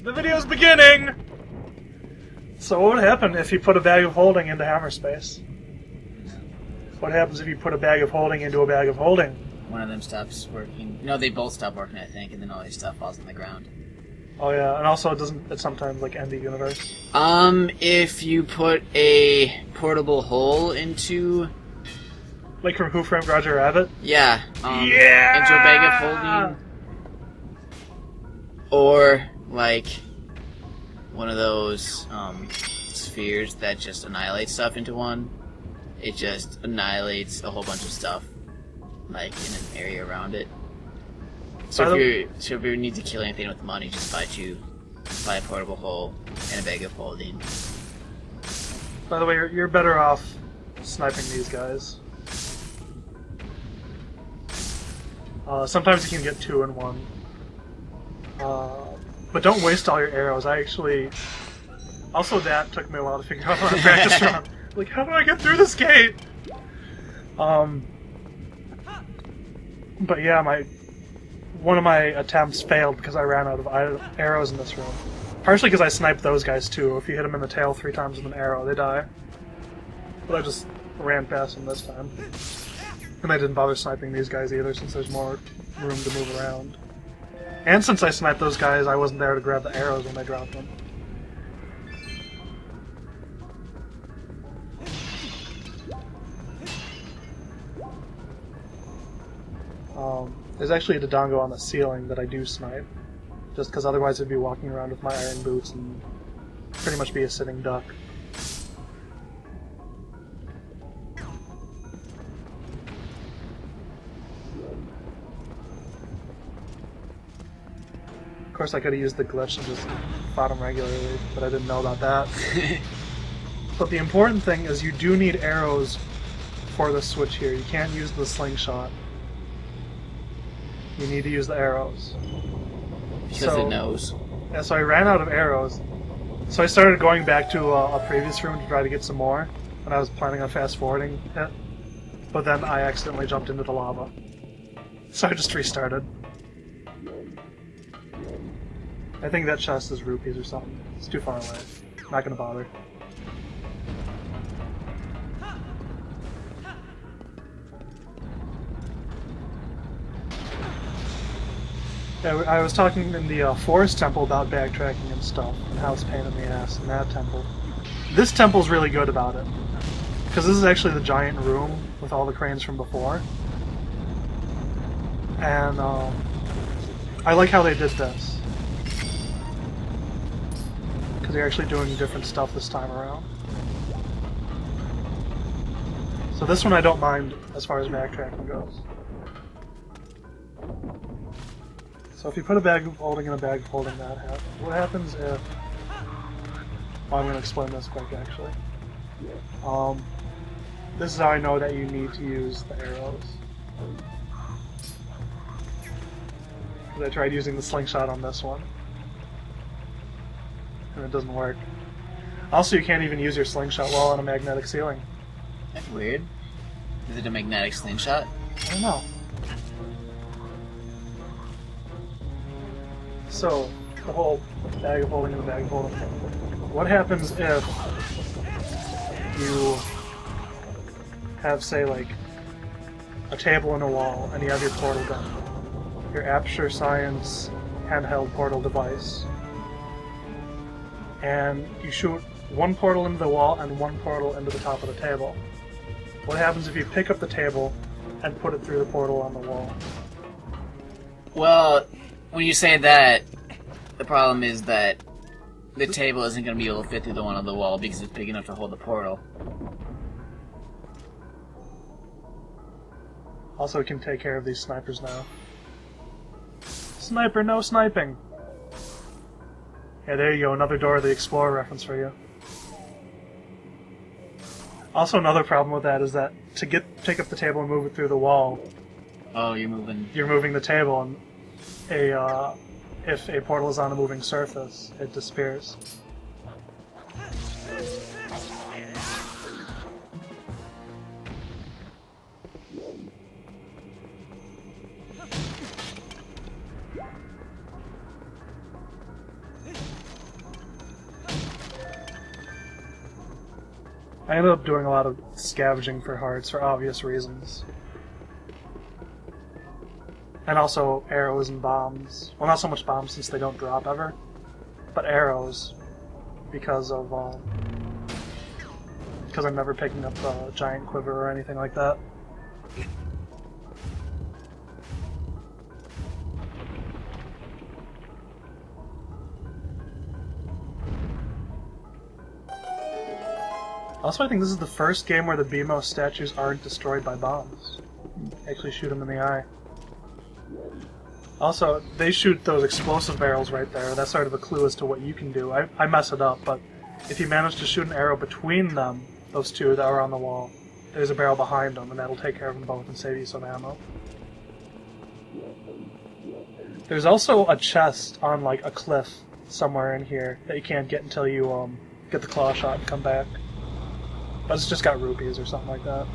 The video's beginning! So what would happen if you put a bag of holding into hammer space? What happens if you put a bag of holding into a bag of holding? One of them stops working. No, they both stop working, I think, and then all this stuff falls on the ground. Oh yeah, and also it's sometimes like end the universe. If you put a portable hole into... Like from Who Framed Roger Rabbit? Yeah. Yeah! Into a bag of holding. Or, like, one of those, spheres that just annihilates stuff into one. It just annihilates a whole bunch of stuff, like, in an area around it. So if you need to kill anything with money, just buy a portable hole and a bag of holding. By the way, you're better off sniping these guys. Sometimes you can get 2 in one. But don't waste all your arrows. Also that took me a while to figure out how to practice run. Like, how do I get through this gate? But yeah, one of my attempts failed because I ran out of arrows in this room. Partially because I sniped those guys too. If you hit them in the tail 3 times with an arrow, they die. But I just ran past them this time. And I didn't bother sniping these guys either since there's more room to move around. And since I sniped those guys, I wasn't there to grab the arrows when they dropped them. There's actually a Dodongo on the ceiling that I do snipe. Just because otherwise I'd be walking around with my iron boots and pretty much be a sitting duck. Of course I could have used the glitch and just fought him regularly, but I didn't know about that. But the important thing is you do need arrows for the switch here. You can't use the slingshot. You need to use the arrows. Because it knows. Yeah, so I ran out of arrows. So I started going back to a previous room to try to get some more, and I was planning on fast forwarding it. But then I accidentally jumped into the lava. So I just restarted. I think that chest is rupees or something. It's too far away. Not gonna bother. Yeah, I was talking in the Forest Temple about backtracking and stuff, and how it's a pain in the ass in that temple. This temple's really good about it. Because this is actually the giant room with all the cranes from before. And I like how they did this. Because they're actually doing different stuff this time around. So this one I don't mind as far as backtracking goes. So if you put a bag of holding in a bag of holding, what happens if... Well, I'm going to explain this quick, actually. This is how I know that you need to use the arrows. Because I tried using the slingshot on this one. And it doesn't work. Also, you can't even use your slingshot while on a magnetic ceiling. That's weird. Is it a magnetic slingshot? I don't know. So, the whole bag of holding and the bag of holding. What happens if you have, say, like, a table and a wall, and you have your portal gun, your Aperture Science handheld portal device, and you shoot one portal into the wall and one portal into the top of the table? What happens if you pick up the table and put it through the portal on the wall? Well, when you say that, the problem is that the table isn't going to be able to fit through the one on the wall because it's big enough to hold the portal. Also, we can take care of these snipers now. Sniper, no sniping! Yeah, there you go, another Dora the Explorer reference for you. Also, another problem with that is that to take up the table and move it through the wall... Oh, you're moving the table, and if a portal is on a moving surface, it disappears. I ended up doing a lot of scavenging for hearts for obvious reasons. And also arrows and bombs. Well, not so much bombs since they don't drop ever, but arrows because I'm never picking up a giant quiver or anything like that. Also, I think this is the first game where the BMO statues aren't destroyed by bombs. You actually shoot them in the eye. Also, they shoot those explosive barrels right there. That's sort of a clue as to what you can do. I mess it up, but if you manage to shoot an arrow between them, those two that are on the wall, there's a barrel behind them, and that'll take care of them both and save you some ammo. There's also a chest on, like, a cliff somewhere in here that you can't get until you get the claw shot and come back. But it's just got rupees or something like that.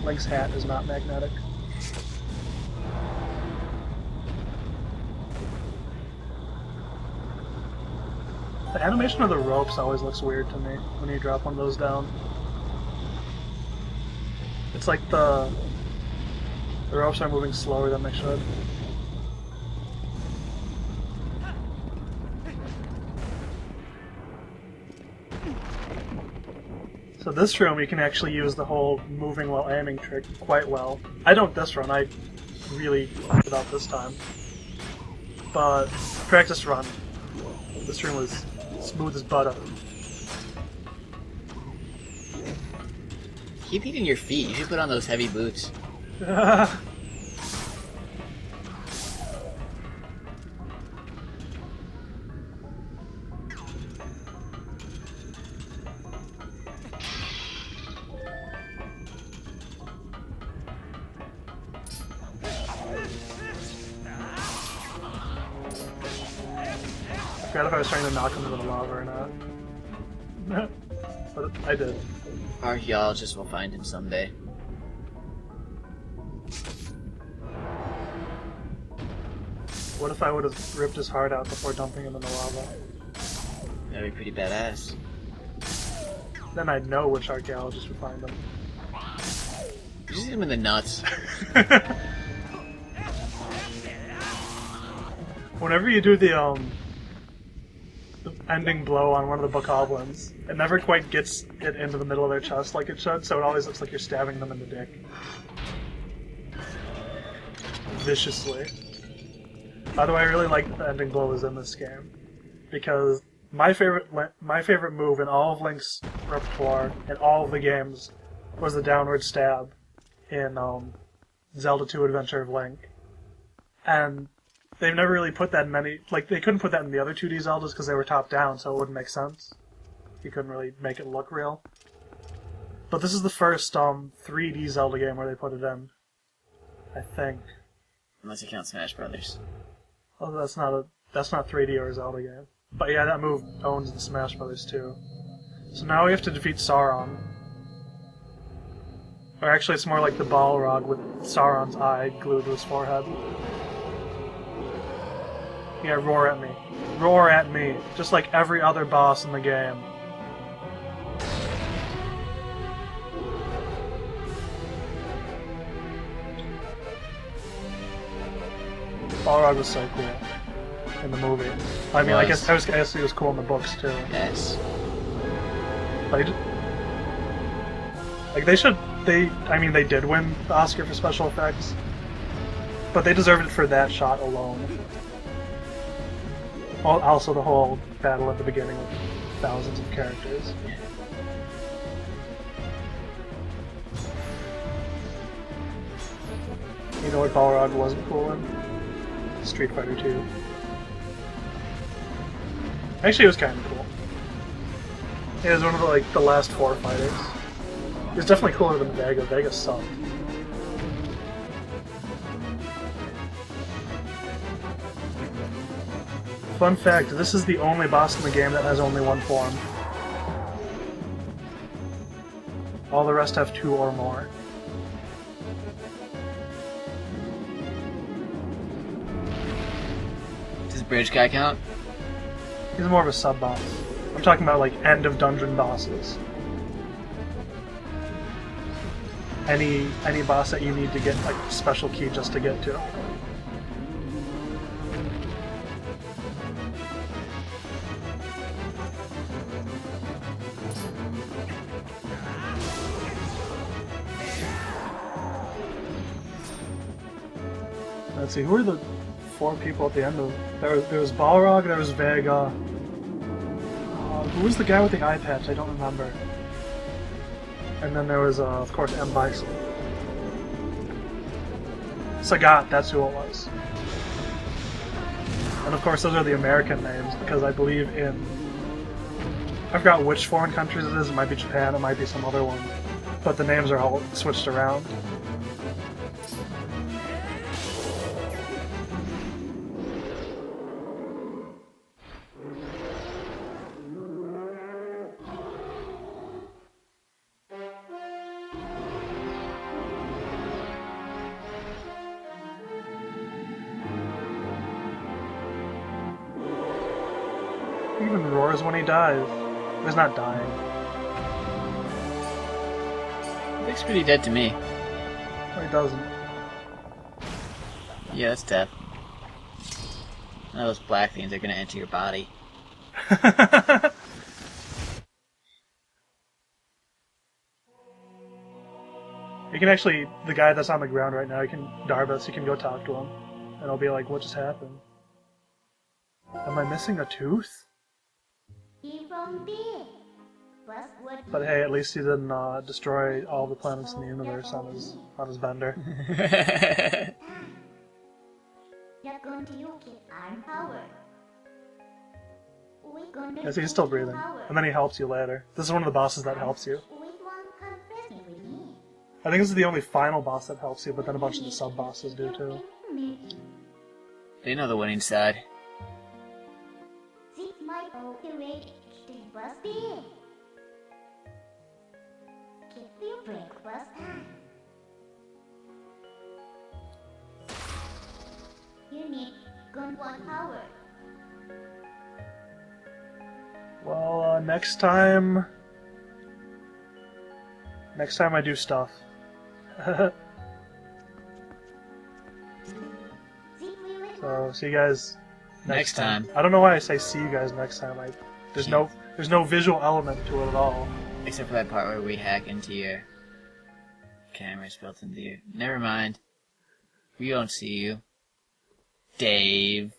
Link's hat is not magnetic. The animation of the ropes always looks weird to me when you drop one of those down. It's like the ropes are moving slower than they should. So this room you can actually use the whole moving while aiming trick quite well. I don't this run, I really f***ed it up this time. But practice run. This room was smooth as butter. Keep eating your feet. You should put on those heavy boots. I forgot if I was trying to knock him into the lava or not. But I did. Archaeologists will find him someday. What if I would have ripped his heart out before dumping him in the lava? That'd be pretty badass. Then I'd know which archaeologist would find him. You just hit him in the nuts. Whenever you do the ending blow on one of the bokoblins, it never quite gets it into the middle of their chest like it should, so it always looks like you're stabbing them in the dick. Viciously. By the way, I really like the ending blow is in this game, because my favorite move in all of Link's repertoire in all of the games was the downward stab in Zelda 2 Adventure of Link. And they've never really put that in many... Like, they couldn't put that in the other 2D Zeldas because they were top-down, so it wouldn't make sense. You couldn't really make it look real. But this is the first 3D Zelda game where they put it in. I think. Unless you count Smash Brothers. Oh, that's not 3D or a Zelda game. But yeah, that move owns the Smash Brothers too. So now we have to defeat Sauron. Or actually, it's more like the Balrog with Sauron's eye glued to his forehead. Yeah, roar at me. Roar at me. Just like every other boss in the game. Balrog was so cool in the movie. I mean, I guess he was cool in the books too. Yes. Like they did win the Oscar for special effects, but they deserved it for that shot alone. Also, the whole battle at the beginning with thousands of characters. You know what Balrog wasn't cool in? Street Fighter 2. Actually, it was kind of cool. It was one of the last 4 fighters. It was definitely cooler than Vega. Vega sucked. Fun fact, this is the only boss in the game that has only one form. All the rest have 2 or more. Does Bridge Guy count? He's more of a sub-boss. I'm talking about, like, end-of-dungeon bosses. Any boss that you need to get, like, special key just to get to. Let's see, who are the 4 people at the end of... There was Balrog, there was Vega. Who was the guy with the eye patch? I don't remember. And then there was, of course, M. Bison. Sagat, that's who it was. And of course, those are the American names, because I believe in... I forgot which foreign countries it is. It might be Japan, it might be some other one. But the names are all switched around. He even roars when he dies. He's not dying. Looks pretty dead to me. No, he doesn't. Yeah, that's death. Now those black things are gonna enter your body. You can actually, the guy that's on the ground right now, Darbus, you can go talk to him. And I'll be like, what just happened? Am I missing a tooth? But hey, at least he didn't destroy all the planets in the universe on his bender. Yes, he's still breathing. And then he helps you later. This is one of the bosses that helps you. I think this is the only final boss that helps you, but then a bunch of the sub-bosses do too. They know the winning side. Well, next time I do stuff. So, see you guys next time. I don't know why I say see you guys next time. There's no visual element to it at all. Except for that part where we hack into your cameras built into you. Never mind. We don't see you. Dave.